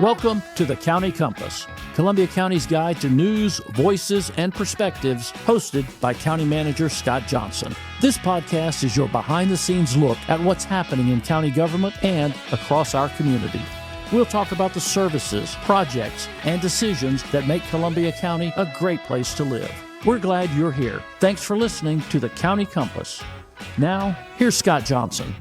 Welcome to the County Compass, Columbia County's guide to news, voices, and perspectives, hosted by County Manager Scott Johnson. This podcast is your behind-the-scenes look at what's happening in county government and across our community. We'll talk about the services, projects, and decisions that make Columbia County a great place to live. We're glad you're here. Thanks for listening to the County Compass. Now, here's Scott Johnson.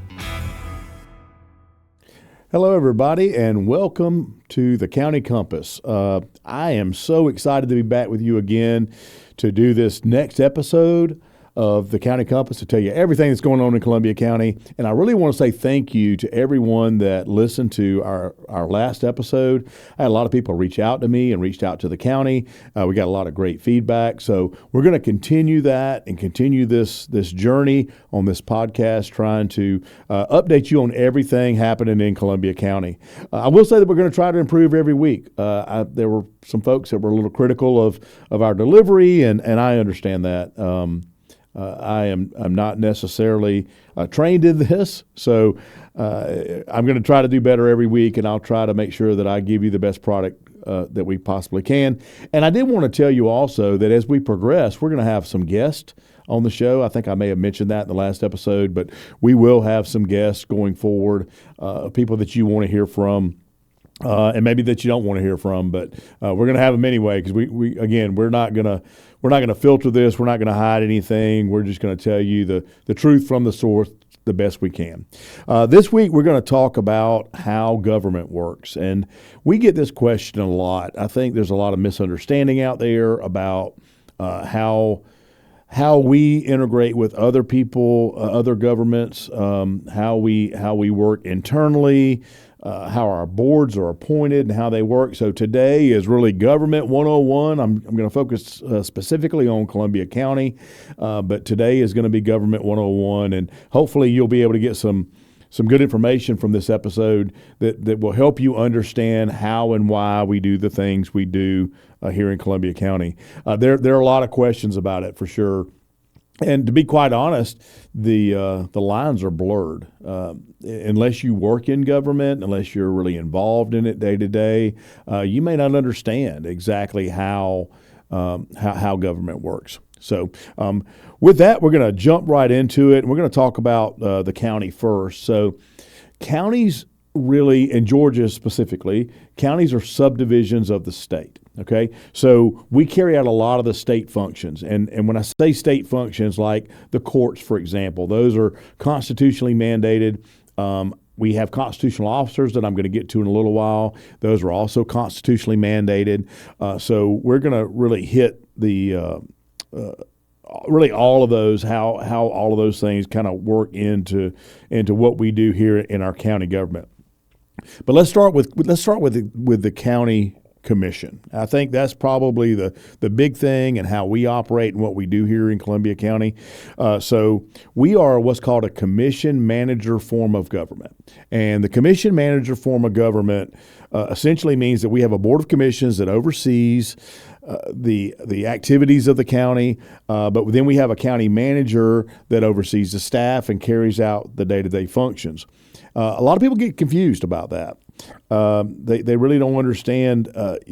Hello, everybody, and welcome to the County Compass. I am so excited to be back with you again to do this next episode of the County Compass, to tell you everything that's going on in Columbia County. And I really want to say thank you to everyone that listened to our last episode. I had a lot of people reach out to me and reached out to the county. We got a lot of great feedback. So we're going to continue that and continue this journey on this podcast, trying to update you on everything happening in Columbia County. I will say that we're going to try to improve every week. There were some folks that were a little critical of our delivery, and I understand that. I'm not necessarily trained in this, so I'm going to try to do better every week, and I'll try to make sure that I give you the best product that we possibly can. And I did want to tell you also that as we progress, we're going to have some guests on the show. I think I may have mentioned that in the last episode, but we will have some guests going forward, people that you want to hear from. And maybe that you don't want to hear from, but we're going to have them anyway, because we're not going to filter this. We're not going to hide anything. We're just going to tell you the truth from the source the best we can. This week we're going to talk about how government works, and we get this question a lot. I think there's a lot of misunderstanding out there about how we integrate with other people, other governments, how we work internally. How our boards are appointed and how they work. So today is really Government 101. I'm going to focus specifically on Columbia County, but today is going to be Government 101, and hopefully you'll be able to get some good information from this episode that will help you understand how and why we do the things we do here in Columbia County. There are a lot of questions about it, for sure. And to be quite honest, the lines are blurred. Unless you work in government, unless you're really involved in it day to day, you may not understand exactly how government works. So with that, we're going to jump right into it, and we're going to talk about the county first. So counties really, in Georgia specifically, counties are subdivisions of the state. Okay, so we carry out a lot of the state functions. And when I say state functions, like the courts, for example, those are constitutionally mandated. We have constitutional officers that I'm going to get to in a little while. Those are also constitutionally mandated. So we're going to really hit the really all of those, how all of those things kind of work into what we do here in our county government. But let's start with the county commission. I think that's probably the big thing and how we operate and what we do here in Columbia County. So we are what's called a commission manager form of government. And the commission manager form of government essentially means that we have a board of commissions that oversees the activities of the county, but then we have a county manager that oversees the staff and carries out the day-to-day functions. A lot of people get confused about that. They really don't understand, the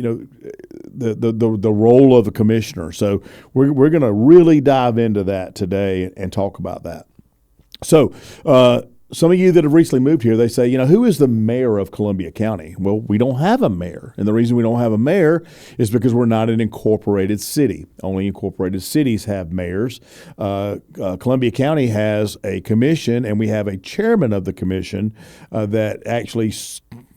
role of the commissioner. So we're going to really dive into that today and talk about that. So some of you that have recently moved here, they say, who is the mayor of Columbia County? Well, we don't have a mayor. And the reason we don't have a mayor is because we're not an incorporated city. Only incorporated cities have mayors. Columbia County has a commission, and we have a chairman of the commission that actually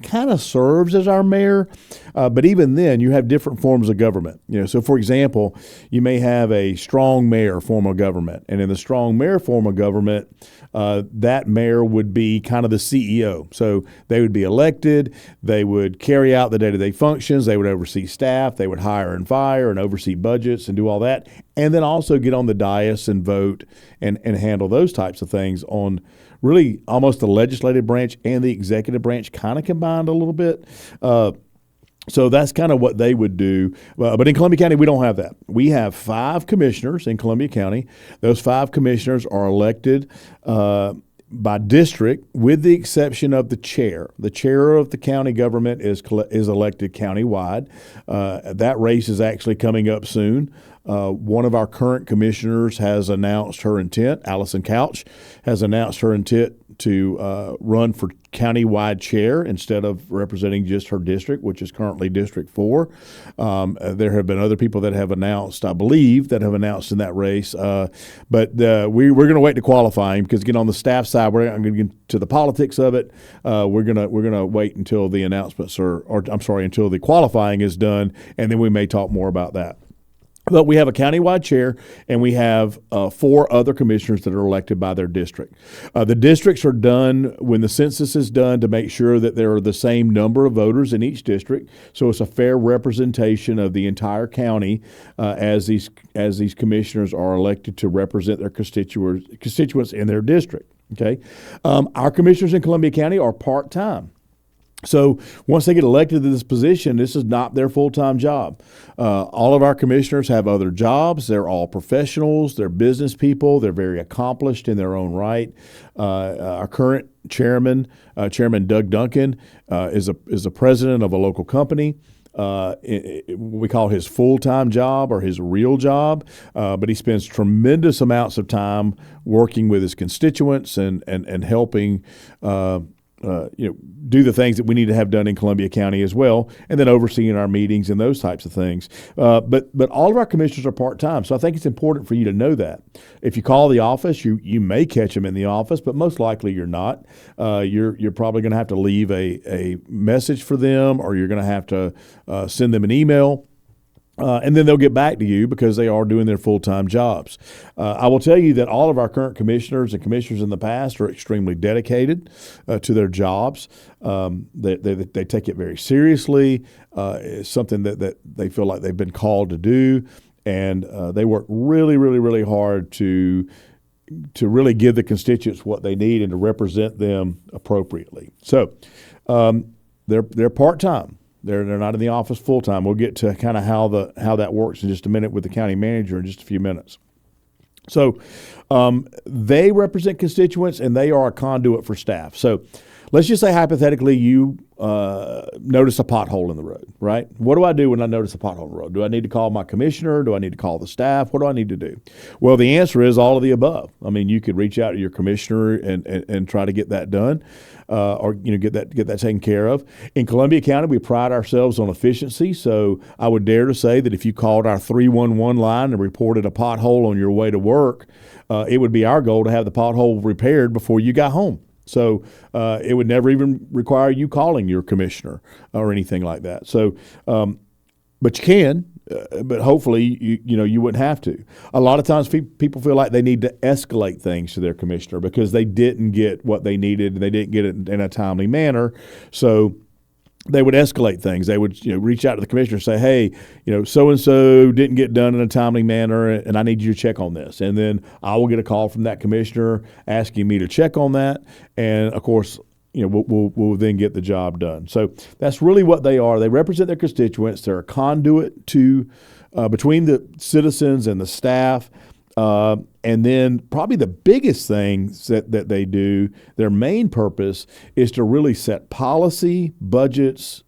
kind of serves as our mayor. But even then, you have different forms of government. So for example, you may have a strong mayor form of government. And in the strong mayor form of government, that mayor would be kind of the CEO. So they would be elected, they would carry out the day-to-day functions, they would oversee staff, they would hire and fire and oversee budgets and do all that, and then also get on the dais and vote and handle those types of things on really almost the legislative branch and the executive branch kind of combined a little bit. So that's kind of what they would do. But in Columbia County, we don't have that. We have 5 commissioners in Columbia County. Those 5 commissioners are elected by district, with the exception of the chair. The chair of the county government is elected countywide. That race is actually coming up soon. One of our current commissioners has announced her intent. Allison Couch has announced her intent to run for countywide chair instead of representing just her district, which is currently District 4. There have been other people that have announced, I believe, that have announced in that race. But we're going to wait to qualifying because, again, on the staff side, we're not going to get into the politics of it. We're gonna wait until the announcements until the qualifying is done, and then we may talk more about that. But we have a countywide chair, and we have 4 other commissioners that are elected by their district. The districts are done when the census is done to make sure that there are the same number of voters in each district, so it's a fair representation of the entire county as these commissioners are elected to represent their constituents in their district. Okay, our commissioners in Columbia County are part-time. So once they get elected to this position, this is not their full-time job. All of our commissioners have other jobs. They're all professionals. They're business people. They're very accomplished in their own right. Our current chairman, Chairman Doug Duncan, is a president of a local company. We call his full-time job or his real job, but he spends tremendous amounts of time working with his constituents and helping do the things that we need to have done in Columbia County as well, and then overseeing our meetings and those types of things. But all of our commissioners are part-time, so I think it's important for you to know that. If you call the office, you may catch them in the office, but most likely you're not. You're probably going to have to leave a message for them, or you're going to have to send them an email. And then they'll get back to you because they are doing their full-time jobs. I will tell you that all of our current commissioners and commissioners in the past are extremely dedicated to their jobs. They take it very seriously. It's something that they feel like they've been called to do, and they work really, really, really hard to really give the constituents what they need and to represent them appropriately. So they're part-time. They're not in the office full time. We'll get to kind of how that works in just a minute with the county manager in just a few minutes. So they represent constituents, and they are a conduit for staff. So let's just say hypothetically you notice a pothole in the road, right? What do I do when I notice a pothole in the road? Do I need to call my commissioner? Do I need to call the staff? What do I need to do? Well, the answer is all of the above. I mean, you could reach out to your commissioner and try to get that done. Or get that taken care of. In Columbia County, we pride ourselves on efficiency. So I would dare to say that if you called our 311 line and reported a pothole on your way to work, it would be our goal to have the pothole repaired before you got home. So it would never even require you calling your commissioner or anything like that. So, but you can. But hopefully, you wouldn't have to. A lot of times people feel like they need to escalate things to their commissioner because they didn't get what they needed and they didn't get it in a timely manner. So they would escalate things. They would reach out to the commissioner and say, hey, so-and-so didn't get done in a timely manner and I need you to check on this. And then I will get a call from that commissioner asking me to check on that. And, of course, we'll then get the job done. So that's really what they are. They represent their constituents. They're a conduit between the citizens and the staff. And then probably the biggest thing that they do, their main purpose is to really set policy, budgets,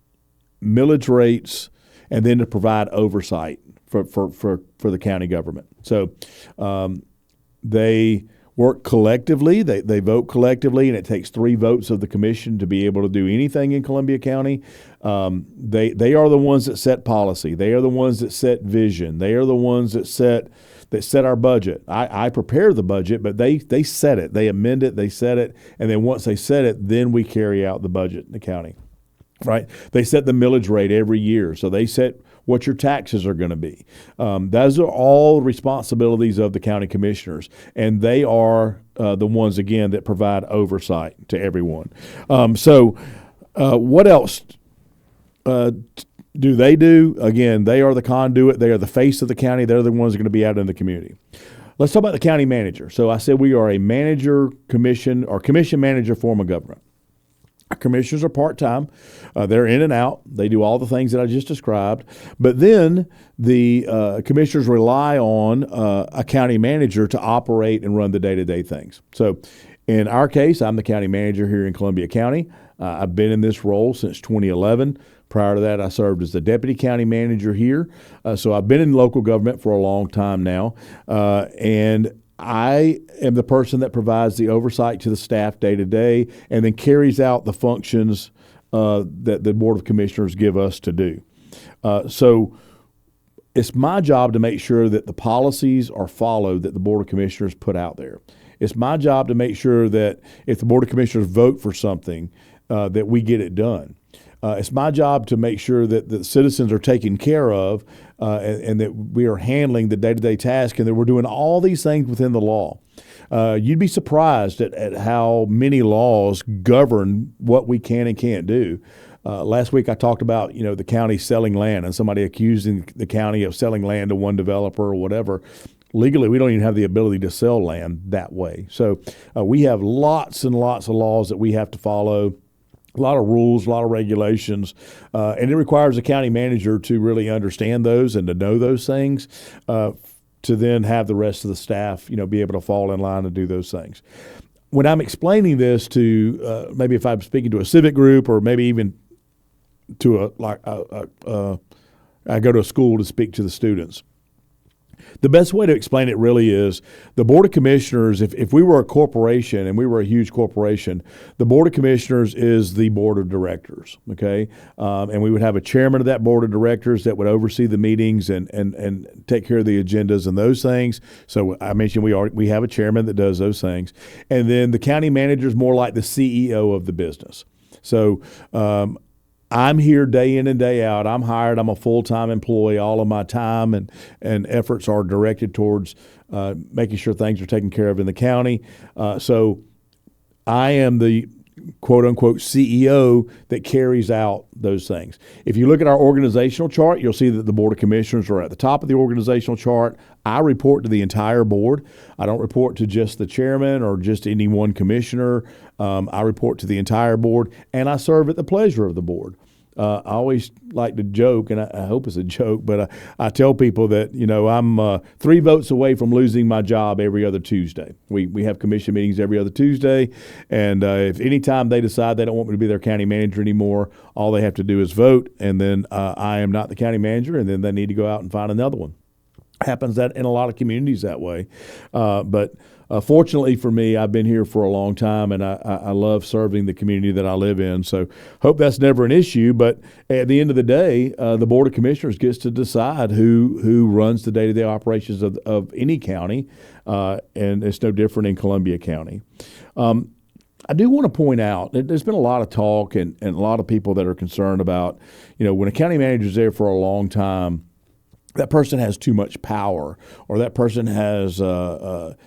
millage rates, and then to provide oversight for the county government. So they work collectively. They vote collectively, and it takes 3 votes of the commission to be able to do anything in Columbia County. They are the ones that set policy. They are the ones that set vision. They are the ones that set our budget. I prepare the budget, but they set it. They amend it. They set it, and then once they set it, then we carry out the budget in the county. Right? They set the millage rate every year, so they set what your taxes are going to be. Those are all responsibilities of the county commissioners, and they are the ones, again, that provide oversight to everyone. So what else do they do? Again, they are the conduit. They are the face of the county. They're the ones that are going to be out in the community. Let's talk about the county manager. So I said we are a commission manager form of government. Our commissioners are part-time. They're in and out. They do all the things that I just described. But then the commissioners rely on a county manager to operate and run the day-to-day things. So In our case, I'm the county manager here in Columbia County. I've been in this role since 2011. Prior to that, I served as the deputy county manager here. So I've been in local government for a long time now. And I am the person that provides the oversight to the staff day to day and then carries out the functions that the Board of Commissioners give us to do. So it's my job to make sure that the policies are followed that the Board of Commissioners put out there. It's my job to make sure that if the Board of Commissioners vote for something, that we get it done. It's my job to make sure that the citizens are taken care of and that we are handling the day-to-day task and that we're doing all these things within the law. You'd be surprised at how many laws govern what we can and can't do. Last week I talked about, the county selling land and somebody accusing the county of selling land to one developer or whatever. Legally, we don't even have the ability to sell land that way. So we have lots and lots of laws that we have to follow. A lot of rules, a lot of regulations, and it requires a county manager to really understand those and to know those things to then have the rest of the staff, be able to fall in line and do those things. When I'm explaining this to maybe if I'm speaking to a civic group or maybe even to I go to a school to speak to the students. The best way to explain it really is the Board of Commissioners, if we were a corporation and we were a huge corporation, the Board of Commissioners is the Board of Directors, okay? And we would have a chairman of that Board of Directors that would oversee the meetings and take care of the agendas and those things. So I mentioned we have a chairman that does those things. And then the county manager is more like the CEO of the business. So I'm here day in and day out. I'm hired. I'm a full-time employee. All of my time and efforts are directed towards making sure things are taken care of in the county. So I am the quote-unquote CEO that carries out those things. If you look at our organizational chart, you'll see that the Board of Commissioners are at the top of the organizational chart. I report to the entire board. I don't report to just the chairman or just any one commissioner. I report to the entire board, and I serve at the pleasure of the board. I always like to joke, and I hope it's a joke, but I tell people that, I'm 3 votes away from losing my job every other Tuesday. We have commission meetings every other Tuesday, and if any time they decide they don't want me to be their county manager anymore, all they have to do is vote, and then I am not the county manager, and then they need to go out and find another one. Happens that in a lot of communities that way. But fortunately for me, I've been here for a long time, and I love serving the community that I live in. So hope that's never an issue. But at the end of the day, the Board of Commissioners gets to decide who runs the day-to-day operations of any county, and it's no different in Columbia County. I do want to point out that there's been a lot of talk and a lot of people that are concerned about, when a county manager is there for a long time, that person has too much power, or that person has, the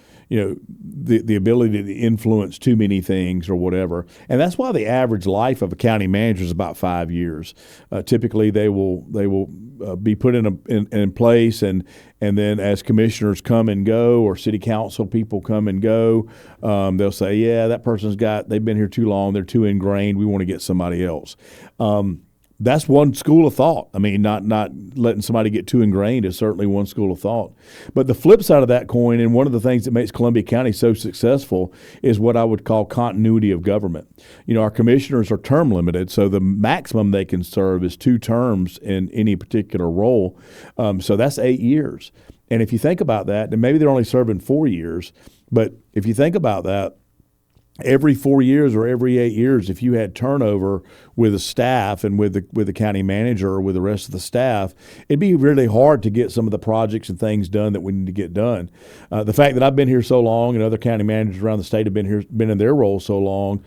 ability to influence too many things or whatever. And that's why the average life of a county manager is about 5 years. Typically, they will be put in place, and then as commissioners come and go, or city council people come and go, they'll say, yeah, that they've been here too long, they're too ingrained, we want to get somebody else. That's one school of thought. I mean, not letting somebody get too ingrained is certainly one school of thought. But the flip side of that coin, and one of the things that makes Columbia County so successful, is what I would call continuity of government. Our commissioners are term limited, so the maximum they can serve is 2 terms in any particular role. So that's 8 years. And if you think about that, and maybe they're only serving 4 years, but if you think about that, every 4 years or every 8 years, if you had turnover with the staff and with the county manager or with the rest of the staff, it'd be really hard to get some of the projects and things done that we need to get done. The fact that I've been here so long and other county managers around the state have been in their role so long,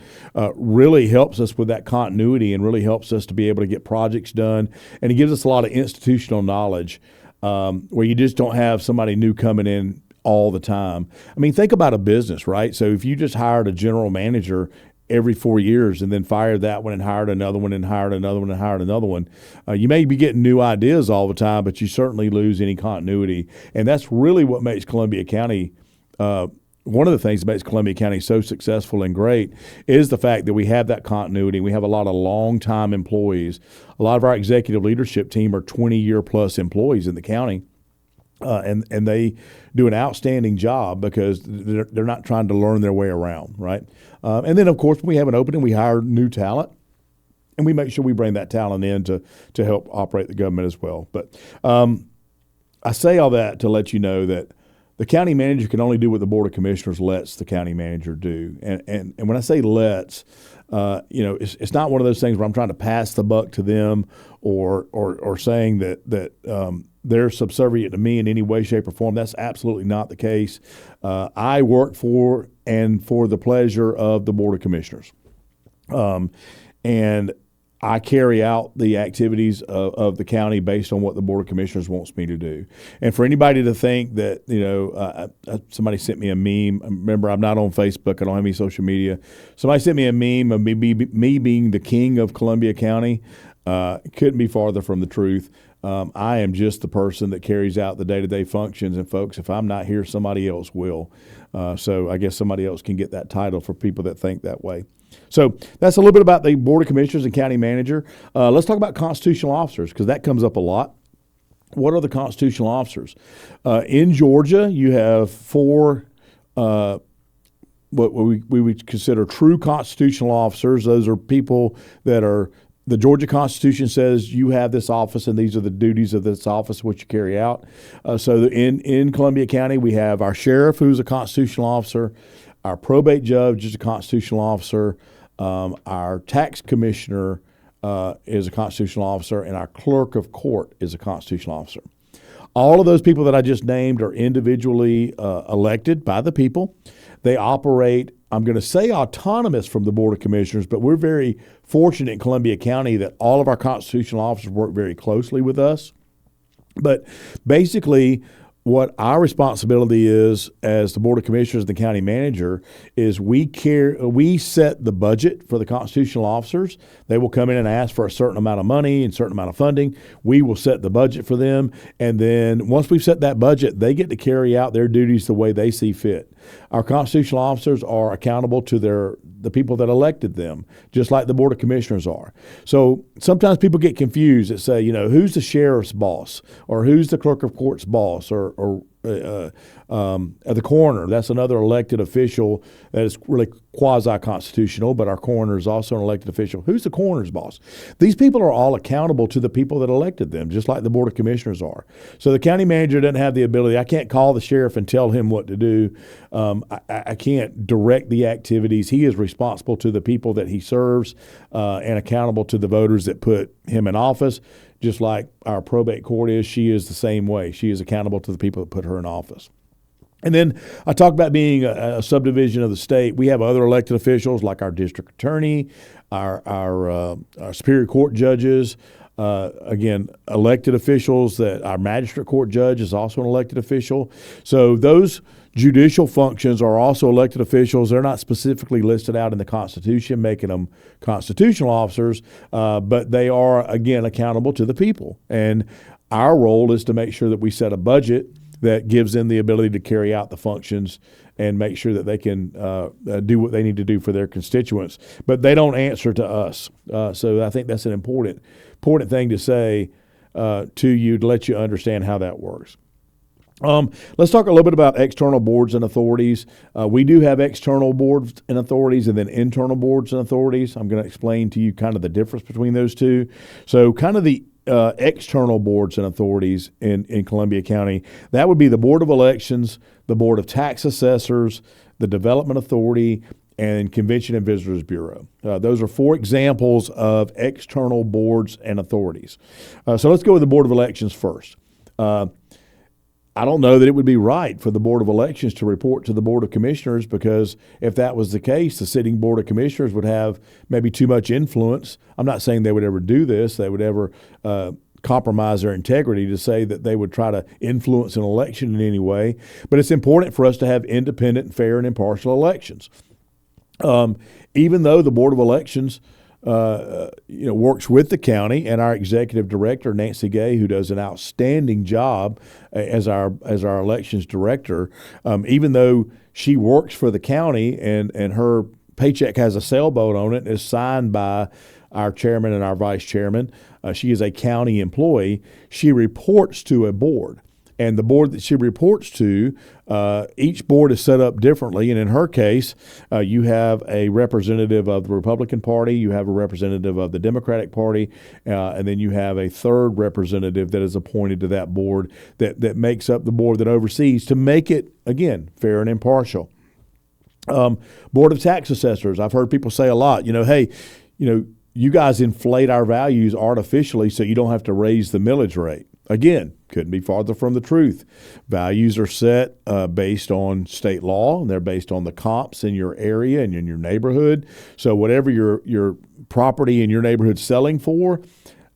really helps us with that continuity and really helps us to be able to get projects done. And it gives us a lot of institutional knowledge where you just don't have somebody new coming in all the time. I mean, think about a business, right? So if you just hired a general manager every 4 years and then fired that one and hired another one and hired another one and hired another one, you may be getting new ideas all the time, but you certainly lose any continuity. And that's really what makes Columbia County, one of the things that makes Columbia County so successful and great is the fact that we have that continuity. We have a lot of long-time employees. A lot of our executive leadership team are 20-year-plus employees in the county. and they do an outstanding job because they're not trying to learn their way around, right? And then, of course, when we have an opening, we hire new talent, and we make sure we bring that talent in to help operate the government as well. But I say all that to let you know that the county manager can only do what the Board of Commissioners lets the county manager do. And when I say lets, it's not one of those things where I'm trying to pass the buck to them or saying that they're subservient to me in any way, shape, or form. That's absolutely not the case. I work for and for the pleasure of the Board of Commissioners. And I carry out the activities of the county based on what the Board of Commissioners wants me to do. And for anybody to think that, somebody sent me a meme. Remember, I'm not on Facebook. I don't have any social media. Somebody sent me a meme of me being the king of Columbia County. Couldn't be farther from the truth. I am just the person that carries out the day-to-day functions. And, folks, if I'm not here, somebody else will. So I guess somebody else can get that title for people that think that way. So that's a little bit about the Board of Commissioners and county manager. Let's talk about constitutional officers because that comes up a lot. What are the constitutional officers? In Georgia, you have 4 what we would consider true constitutional officers. Those are people that are – the Georgia Constitution says you have this office and these are the duties of this office which you carry out. So in Columbia County, we have our sheriff, who's a constitutional officer. Our probate judge is a constitutional officer. Our tax commissioner is a constitutional officer, and our clerk of court is a constitutional officer. All of those people that I just named are individually elected by the people. They operate, I'm going to say autonomous from the Board of Commissioners, but we're very fortunate in Columbia County that all of our constitutional officers work very closely with us. But basically, what our responsibility is as the Board of Commissioners and the county manager is we set the budget for the constitutional officers. They will come in and ask for a certain amount of money and a certain amount of funding. We will set the budget for them. And then once we've set that budget, they get to carry out their duties the way they see fit. Our constitutional officers are accountable to the people that elected them, just like the Board of Commissioners are. So sometimes people get confused and say, who's the sheriff's boss or who's the clerk of court's boss or the coroner. That's another elected official that is really quasi-constitutional, but our coroner is also an elected official. Who's the coroner's boss? These people are all accountable to the people that elected them, just like the Board of Commissioners are. So the county manager doesn't have the ability. I can't call the sheriff and tell him what to do. I can't direct the activities. He is responsible to the people that he serves and accountable to the voters that put him in office. Just like our probate court is, she is the same way. She is accountable to the people that put her in office. And then I talked about being a subdivision of the state. We have other elected officials like our district attorney, our Superior Court judges, again, elected officials. That our magistrate court judge is also an elected official. So those judicial functions are also elected officials. They're not specifically listed out in the Constitution, making them constitutional officers, but they are, again, accountable to the people. And our role is to make sure that we set a budget that gives them the ability to carry out the functions and make sure that they can do what they need to do for their constituents. But they don't answer to us. So I think that's an important thing to say to you to let you understand how that works. Let's talk a little bit about external boards and authorities. We do have external boards and authorities and then internal boards and authorities. I'm going to explain to you kind of the difference between those two. So kind of the external boards and authorities in Columbia County, that would be the Board of Elections, the Board of Tax Assessors, the Development Authority, and Convention and Visitors Bureau. Those are 4 examples of external boards and authorities. So let's go with the Board of Elections first. I don't know that it would be right for the Board of Elections to report to the Board of Commissioners, because if that was the case, the sitting Board of Commissioners would have maybe too much influence. I'm not saying they would ever do this. They would ever compromise their integrity to say that they would try to influence an election in any way. But it's important for us to have independent, fair, and impartial elections. Even though the Board of Elections works with the county, and our executive director, Nancy Gay, who does an outstanding job as our elections director, even though she works for the county and her paycheck has a sailboat on it and is signed by our chairman and our vice chairman, she is a county employee. She reports to a board. And the board that she reports to, each board is set up differently. And in her case, you have a representative of the Republican Party, you have a representative of the Democratic Party, and then you have a third representative that is appointed to that board that makes up the board that oversees to make it, again, fair and impartial. Board of Tax Assessors. I've heard people say a lot, hey, you guys inflate our values artificially so you don't have to raise the millage rate. Again, couldn't be farther from the truth. Values are set based on state law, and they're based on the comps in your area and in your neighborhood. So whatever your property in your neighborhood's selling for,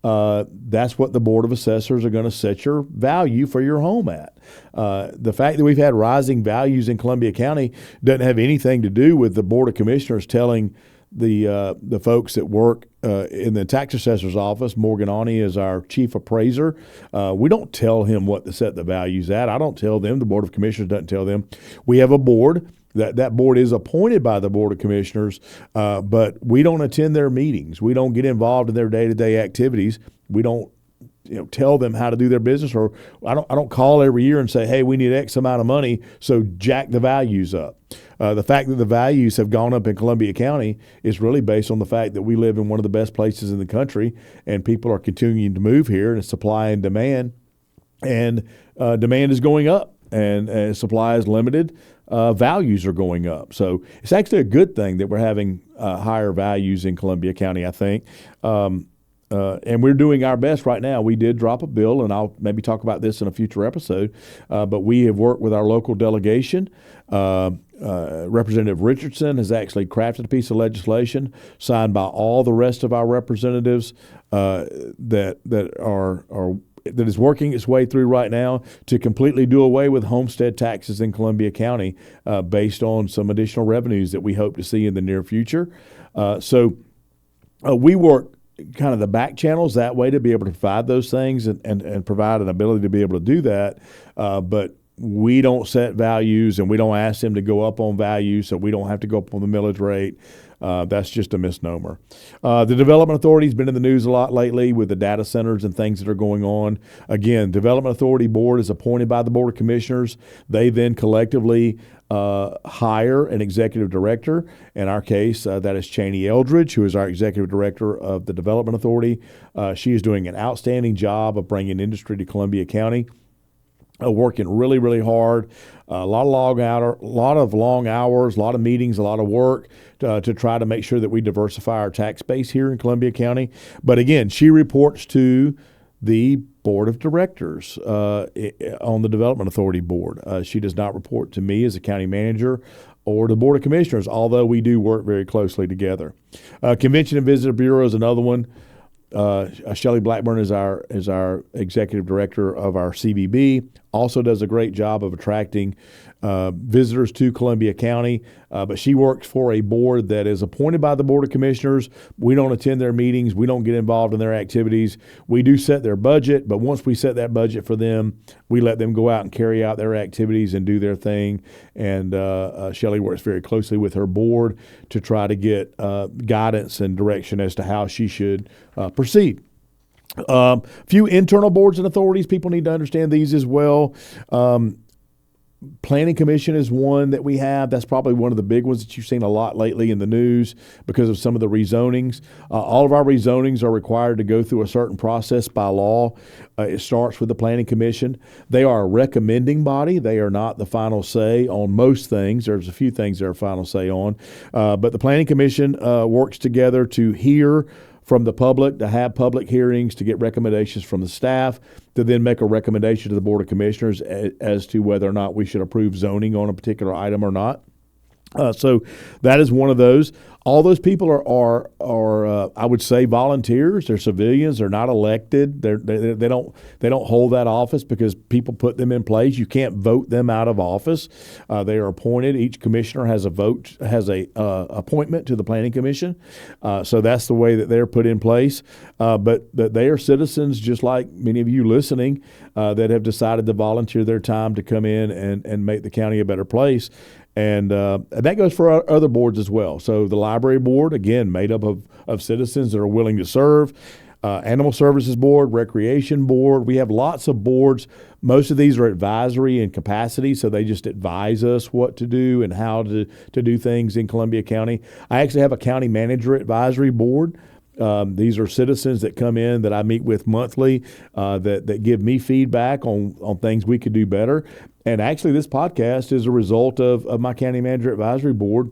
that's what the Board of Assessors are going to set your value for your home at. The fact that we've had rising values in Columbia County doesn't have anything to do with the Board of Commissioners telling the folks that work in the tax assessor's office. Morgan Awney is our chief appraiser. We don't tell him what to set the values at. I don't tell them. The Board of Commissioners doesn't tell them. We have a board. That board is appointed by the Board of Commissioners, but we don't attend their meetings. We don't get involved in their day-to-day activities. We don't tell them how to do their business, or I don't call every year and say, hey, we need X amount of money, so jack the values up. The fact that the values have gone up in Columbia County is really based on the fact that we live in one of the best places in the country, and people are continuing to move here, and supply and demand, and demand is going up, and supply is limited. Values are going up. So it's actually a good thing that we're having higher values in Columbia County, I think. And we're doing our best right now. We did drop a bill, and I'll maybe talk about this in a future episode, but we have worked with our local delegation. Representative Richardson has actually crafted a piece of legislation signed by all the rest of our representatives that is working its way through right now to completely do away with homestead taxes in Columbia County based on some additional revenues that we hope to see in the near future. So we work kind of the back channels that way to be able to provide those things and provide an ability to be able to do that. But we don't set values, and we don't ask them to go up on value, so we don't have to go up on the millage rate. That's just a misnomer. The Development Authority has been in the news a lot lately with the data centers and things that are going on. Again, Development Authority Board is appointed by the Board of Commissioners. They then collectively hire an executive director. In our case, that is Cheney Eldridge, who is our executive director of the Development Authority. She is doing an outstanding job of bringing industry to Columbia County. Working really, really hard, a lot of long hours, a lot of meetings, a lot of work to try to make sure that we diversify our tax base here in Columbia County. But again, she reports to the Board of Directors on the Development Authority Board. She does not report to me as a county manager or the Board of Commissioners, although we do work very closely together. Convention and Visitor Bureau is another one. Shelley Blackburn is our executive director of our CVB. Also does a great job of attracting visitors to Columbia County, but she works for a board that is appointed by the Board of Commissioners. We don't attend their meetings. We don't get involved in their activities. We do set their budget, but once we set that budget for them, we let them go out and carry out their activities and do their thing. And Shelley works very closely with her board to try to get guidance and direction as to how she should proceed. Few internal boards and authorities. People need to understand these as well. Planning Commission is one that we have. That's probably one of the big ones that you've seen a lot lately in the news because of some of the rezonings. All of our rezonings are required to go through a certain process by law. It starts with the Planning Commission. They are a recommending body. They are not the final say on most things. There's a few things they're final say on. But the Planning Commission works together to hear from the public, to have public hearings, to get recommendations from the staff, to then make a recommendation to the Board of Commissioners as to whether or not we should approve zoning on a particular item or not. So that is one of those. All those people are I would say volunteers. They're civilians. They're not elected. They don't hold that office because people put them in place. You can't vote them out of office. They are appointed. Each commissioner has a appointment to the Planning Commission. So that's the way that they're put in place. But they are citizens, just like many of you listening, that have decided to volunteer their time to come in and make the county a better place. And that goes for our other boards as well. So the Library Board, again, made up of citizens that are willing to serve. Animal Services Board, Recreation Board. We have lots of boards. Most of these are advisory in capacity, so they just advise us what to do and how to do things in Columbia County. I actually have a county manager advisory board. These are citizens that come in that I meet with monthly that give me feedback on things we could do better. And actually, this podcast is a result of my county manager advisory board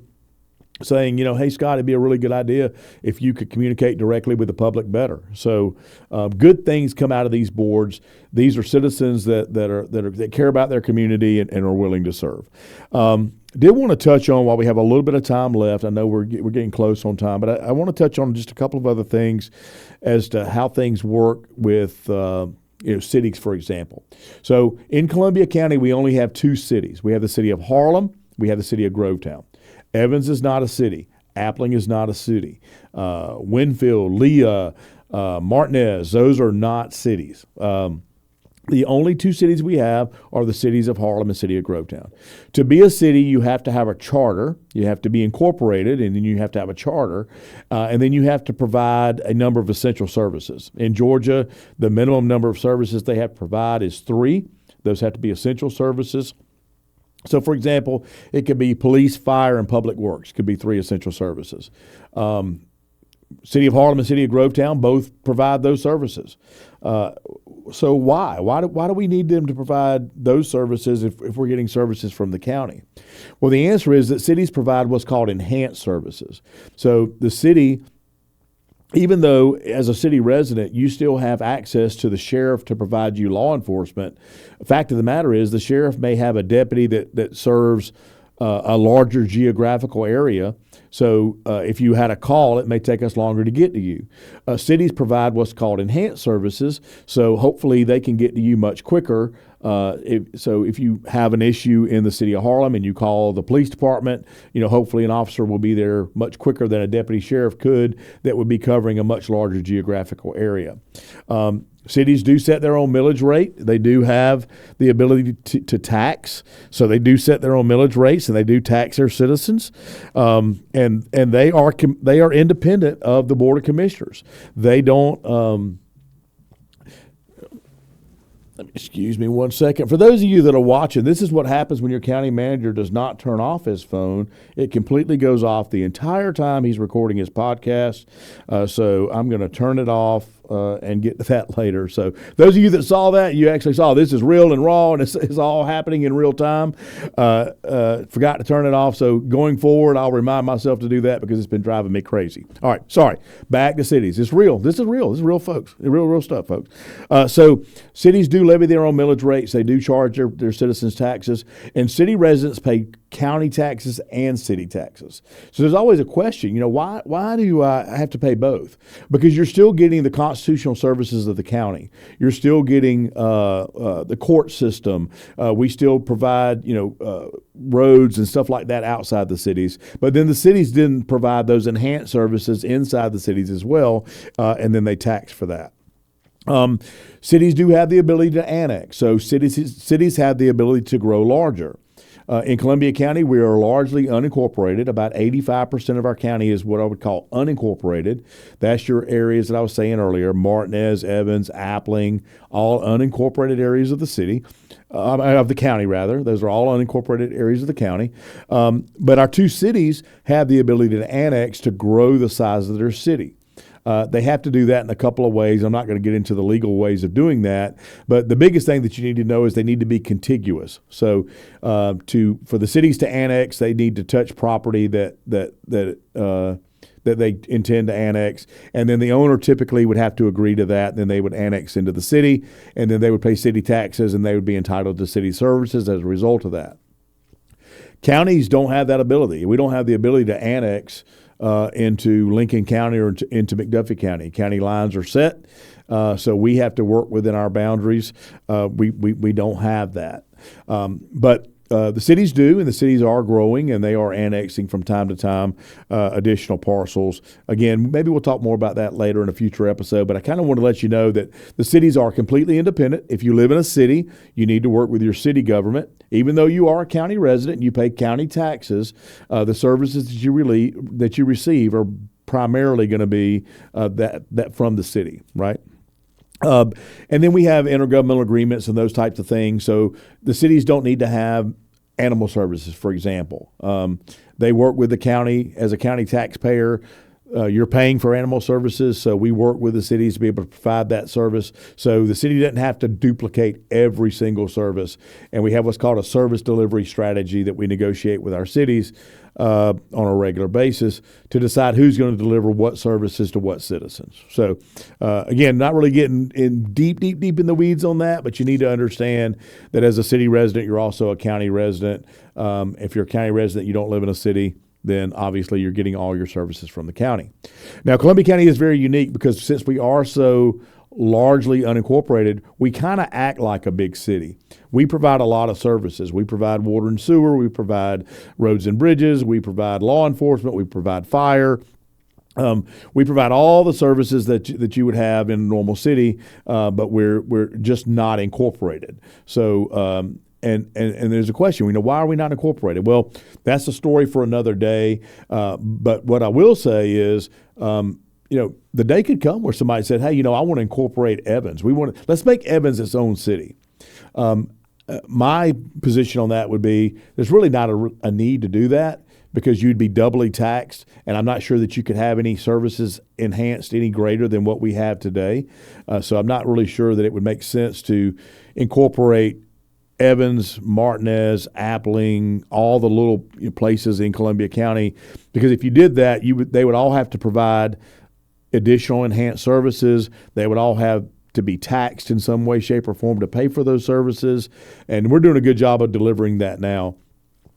saying, hey, Scott, it'd be a really good idea if you could communicate directly with the public better. So good things come out of these boards. These are citizens that care about their community and are willing to serve. Did want to touch on, while we have a little bit of time left, I know we're getting close on time, but I want to touch on just a couple of other things as to how things work with cities, for example. So in Columbia County, we only have two cities. We have the city of Harlem. We have the city of Grovetown. Evans is not a city. Appling is not a city. Winfield, Leah, Martinez, those are not cities. The only two cities we have are the cities of Harlem and city of Grovetown. To be a city, you have to have a charter. You have to be incorporated, and then you have to have a charter. And then you have to provide a number of essential services. In Georgia, the minimum number of services they have to provide is 3. Those have to be essential services. So, for example, it could be police, fire, and public works. Could be 3 essential services. City of Harlem and City of Grovetown both provide those services. So why? Why do we need them to provide those services if we're getting services from the county? Well, the answer is that cities provide what's called enhanced services. So the city, even though as a city resident you still have access to the sheriff to provide you law enforcement, the fact of the matter is the sheriff may have a deputy that serves a larger geographical area. So if you had a call, it may take us longer to get to you. Cities provide what's called enhanced services, so hopefully they can get to you much quicker. If you have an issue in the city of Harlem and you call the police department, hopefully an officer will be there much quicker than a deputy sheriff could that would be covering a much larger geographical area. Cities do set their own millage rate. They do have the ability to tax, so they do set their own millage rates and they do tax their citizens. And they are independent of the Board of Commissioners. They don't. Excuse me one second. For those of you that are watching, this is what happens when your county manager does not turn off his phone. It completely goes off the entire time he's recording his podcast. So I'm going to turn it off and get to that later. So those of you that saw that, you actually saw this is real and raw and it's all happening in real time. Forgot to turn it off. So going forward, I'll remind myself to do that because it's been driving me crazy. All right, sorry. Back to cities. It's real. This is real. This is real, folks. Real stuff, folks. So cities do levy their own millage rates. They do charge their citizens taxes, and city residents pay county taxes and city taxes. So there's always a question, why do I have to pay both? Because you're still getting the constitutional services of the county. You're still getting the court system. We still provide, roads and stuff like that outside the cities. But then the cities didn't provide those enhanced services inside the cities as well, and then they tax for that. Cities do have the ability to annex. So cities have the ability to grow larger. In Columbia County, we are largely unincorporated. About 85% of our county is what I would call unincorporated. That's your areas that I was saying earlier, Martinez, Evans, Appling, all unincorporated areas of the city, of the county rather. Those are all unincorporated areas of the county. But our 2 cities have the ability to annex to grow the size of their city. They have to do that in a couple of ways. I'm not going to get into the legal ways of doing that, but the biggest thing that you need to know is they need to be contiguous. So for the cities to annex, they need to touch property that they intend to annex, and then the owner typically would have to agree to that. Then they would annex into the city, and then they would pay city taxes, and they would be entitled to city services as a result of that. Counties don't have that ability. We don't have the ability to annex into Lincoln County or into McDuffie County. County lines are set, so we have to work within our boundaries. We don't have that. But the cities do, and the cities are growing, and they are annexing from time to time additional parcels. Again, maybe we'll talk more about that later in a future episode, but I kind of want to let you know that the cities are completely independent. If you live in a city, you need to work with your city government. Even though you are a county resident and you pay county taxes, the services that you receive are primarily going to be that from the city, right? And then we have intergovernmental agreements and those types of things. So the cities don't need to have animal services, for example. They work with the county as a county taxpayer. You're paying for animal services, so we work with the cities to be able to provide that service. So the city doesn't have to duplicate every single service. And we have what's called a service delivery strategy that we negotiate with our cities on a regular basis to decide who's going to deliver what services to what citizens. So again, not really getting in deep in the weeds on that, but you need to understand that as a city resident, you're also a county resident. If you're a county resident, you don't live in a city, then obviously you're getting all your services from the county. Now, Columbia County is very unique because since we are so largely unincorporated, we kind of act like a big city. We provide a lot of services. We provide water and sewer. We provide roads and bridges. We provide law enforcement. We provide fire. We provide all the services that you would have in a normal city, but we're just not incorporated. So And there's a question, why are we not incorporated? Well, that's a story for another day. But what I will say is, the day could come where somebody said, hey, I want to incorporate Evans. Let's make Evans its own city. My position on that would be there's really not a need to do that because you'd be doubly taxed, and I'm not sure that you could have any services enhanced any greater than what we have today. So I'm not really sure that it would make sense to incorporate Evans, Martinez, Appling, all the little places in Columbia County, because if you did that, they would all have to provide additional enhanced services. They would all have to be taxed in some way, shape, or form to pay for those services, and we're doing a good job of delivering that now.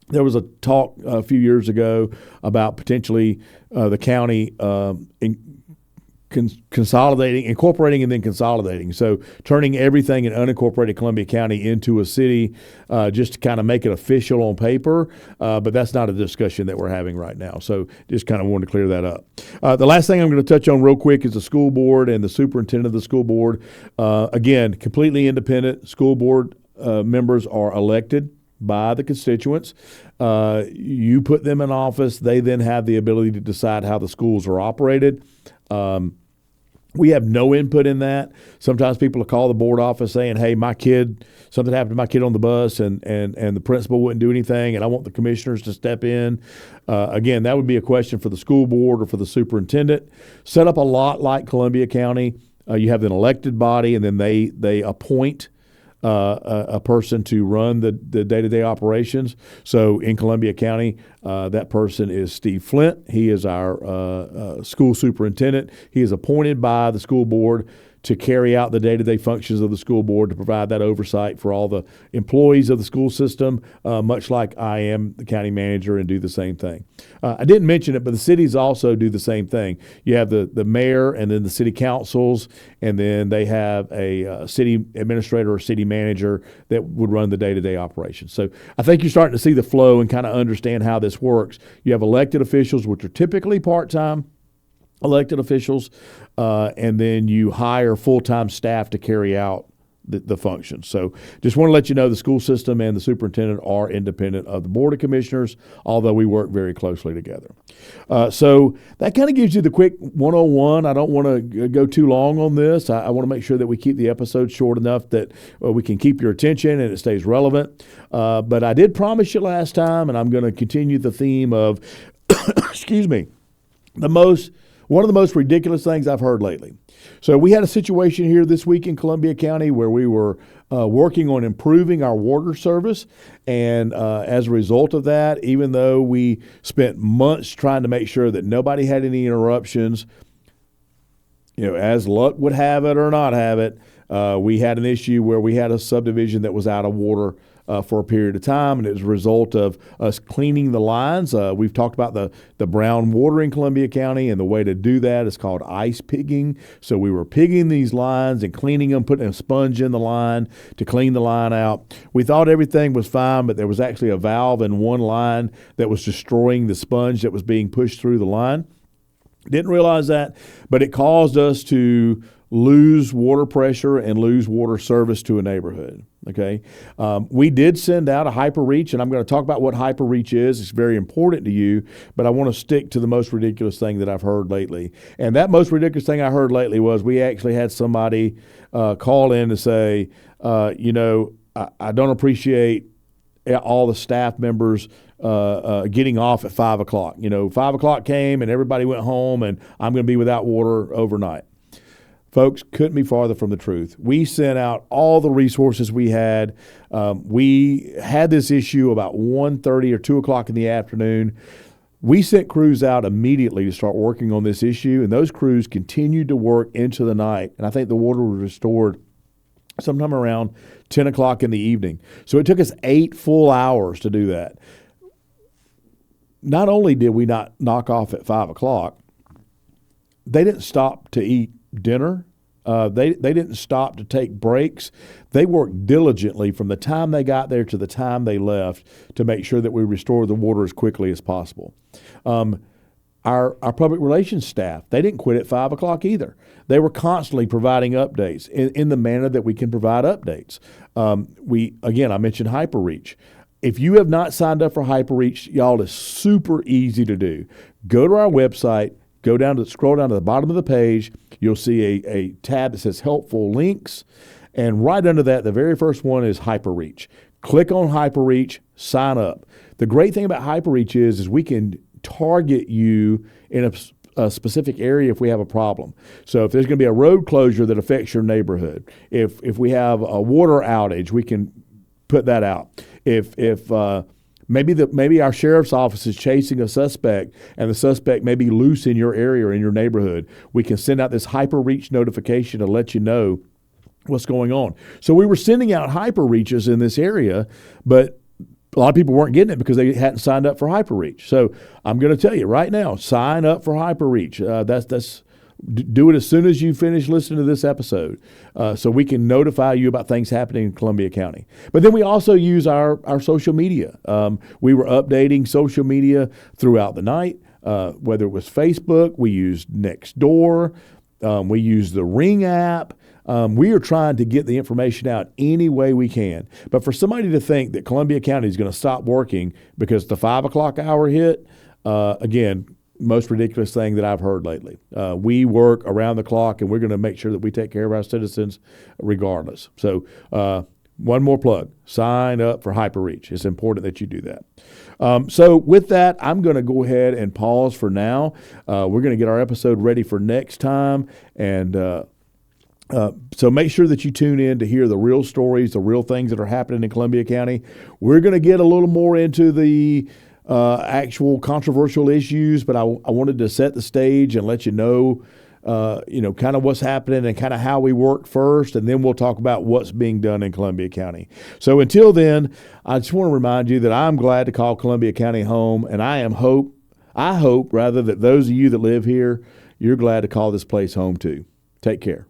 There was a talk a few years ago about potentially the county incorporating and then consolidating. So turning everything in unincorporated Columbia County into a city just to kind of make it official on paper. But that's not a discussion that we're having right now. So just kind of wanted to clear that up. The last thing I'm going to touch on real quick is the school board and the superintendent of the school board. Again, completely independent. School board members are elected by the constituents. You put them in office. They then have the ability to decide how the schools are operated. We have no input in that. Sometimes people will call the board office saying, hey, something happened to my kid on the bus and the principal wouldn't do anything and I want the commissioners to step in. Again, that would be a question for the school board or for the superintendent. Set up a lot like Columbia County. You have an elected body and then they appoint a person to run the day-to-day operations. So in Columbia County, that person is Steve Flint. He is our school superintendent. He is appointed by the school board to carry out the day-to-day functions of the school board, to provide that oversight for all the employees of the school system, much like I am the county manager and do the same thing. I didn't mention it, but the cities also do the same thing. You have the mayor and then the city councils, and then they have a city administrator or city manager that would run the day-to-day operations. So I think you're starting to see the flow and kind of understand how this works. You have elected officials, which are typically part-time elected officials, and then you hire full-time staff to carry out the functions. So just want to let you know the school system and the superintendent are independent of the Board of Commissioners, although we work very closely together. So that kind of gives you the quick 101. I don't want to go too long on this. I want to make sure that we keep the episode short enough that we can keep your attention and it stays relevant. But I did promise you last time, and I'm going to continue the theme of, excuse me, one of the most ridiculous things I've heard lately. So we had a situation here this week in Columbia County where we were working on improving our water service. And as a result of that, even though we spent months trying to make sure that nobody had any interruptions, as luck would have it or not have it, we had an issue where we had a subdivision that was out of water for a period of time, and it was a result of us cleaning the lines. We've talked about the brown water in Columbia County, and the way to do that is called ice pigging. So we were pigging these lines and cleaning them, putting a sponge in the line to clean the line out. We thought everything was fine, but there was actually a valve in one line that was destroying the sponge that was being pushed through the line. Didn't realize that, but it caused us to lose water pressure and lose water service to a neighborhood. Okay, we did send out a HyperReach, and I'm going to talk about what HyperReach is. It's very important to you, but I want to stick to the most ridiculous thing that I've heard lately. And that most ridiculous thing I heard lately was we actually had somebody call in to say, I don't appreciate all the staff members getting off at 5 o'clock. 5 o'clock came and everybody went home, and I'm going to be without water overnight. Folks, couldn't be farther from the truth. We sent out all the resources we had. We had this issue about 1:30 or 2 o'clock in the afternoon. We sent crews out immediately to start working on this issue, and those crews continued to work into the night. And I think the water was restored sometime around 10 o'clock in the evening. So it took us 8 full hours to do that. Not only did we not knock off at 5 o'clock, they didn't stop to eat dinner. They didn't stop to take breaks. They worked diligently from the time they got there to the time they left to make sure that we restored the water as quickly as possible. Our public relations staff, they didn't quit at 5 o'clock either. They were constantly providing updates in the manner that we can provide updates. I mentioned HyperReach. If you have not signed up for HyperReach, y'all, it's super easy to do. Go to our website, scroll down to the bottom of the page. You'll see a tab that says Helpful Links. And right under that, the very first one is HyperReach. Click on HyperReach, sign up. The great thing about HyperReach is we can target you in a specific area if we have a problem. So if there's going to be a road closure that affects your neighborhood, if we have a water outage, we can put that out. If maybe our sheriff's office is chasing a suspect and the suspect may be loose in your area or in your neighborhood, we can send out this HyperReach notification to let you know what's going on. So we were sending out HyperReaches in this area, but a lot of people weren't getting it because they hadn't signed up for HyperReach. So I'm going to tell you right now, sign up for HyperReach. Do it as soon as you finish listening to this episode so we can notify you about things happening in Columbia County. But then we also use our social media. We were updating social media throughout the night, whether it was Facebook, we used Nextdoor, we used the Ring app. We are trying to get the information out any way we can. But for somebody to think that Columbia County is going to stop working because the 5 o'clock hour hit, again, most ridiculous thing that I've heard lately. We work around the clock, and we're going to make sure that we take care of our citizens regardless. So one more plug. Sign up for HyperReach. It's important that you do that. So with that, I'm going to go ahead and pause for now. We're going to get our episode ready for next time, and so make sure that you tune in to hear the real stories, the real things that are happening in Columbia County. We're going to get a little more into the actual controversial issues, but I wanted to set the stage and let you know, kind of what's happening and kind of how we work first, and then we'll talk about what's being done in Columbia County. So until then, I just want to remind you that I'm glad to call Columbia County home, and I hope that those of you that live here, you're glad to call this place home too. Take care.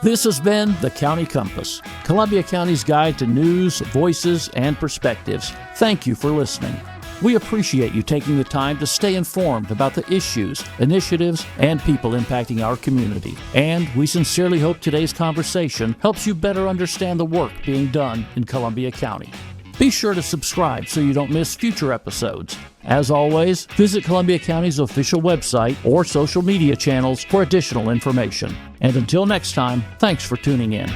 This has been The County Compass, Columbia County's guide to news, voices, and perspectives. Thank you for listening. We appreciate you taking the time to stay informed about the issues, initiatives, and people impacting our community. And we sincerely hope today's conversation helps you better understand the work being done in Columbia County. Be sure to subscribe so you don't miss future episodes. As always, visit Columbia County's official website or social media channels for additional information. And until next time, thanks for tuning in.